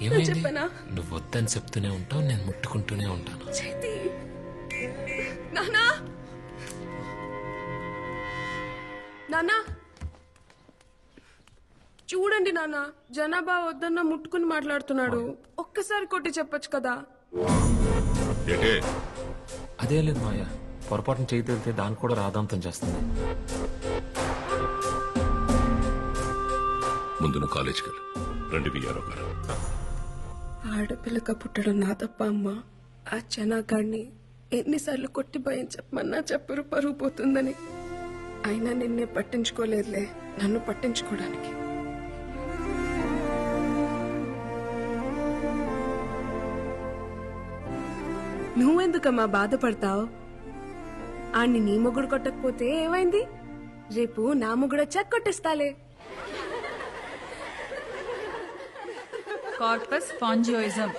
ఏమైంది? చెప్పనా? నువ్వు వద్దని చెప్తూనే ఉంటావు, నేను ముట్టుకుంటూనే ఉంటాను. చేతి నానా నానా చూడండి నాన్న, జనాభా వద్దన్న ముట్టుకుని మాట్లాడుతున్నాడు. ఒక్కసారి కొట్టి చెప్పొచ్చు కదా. అదే లేదు మాయ, పొరపాటున చేయి వెళ్తే దాన్ని కూడా రాదాంతం చేస్తుంది. ముందు నువ్వు కాలేజ్కి వెళ్ళు. రండి బియ్యారో గారు. ఆడపిల్లక పుట్టడం నా తప్ప అమ్మా. ఆ జనాగాడిని ఎన్నిసార్లు కొట్టి భయం చెప్పమన్నా చెప్పరు, పరుగు పోతుందని. అయినా నిన్నే పట్టించుకోలేదులే, నన్ను పట్టించుకోవడానికి. నువ్వెందుకమ్మా బాధపడతావు? ఆణ్ణి నీ మొగుడు కొట్టకపోతే ఏమైంది? రేపు నా మొగుడు వచ్చాక కొట్టేస్తాలే. కార్పస్ స్పాంజియోయిజం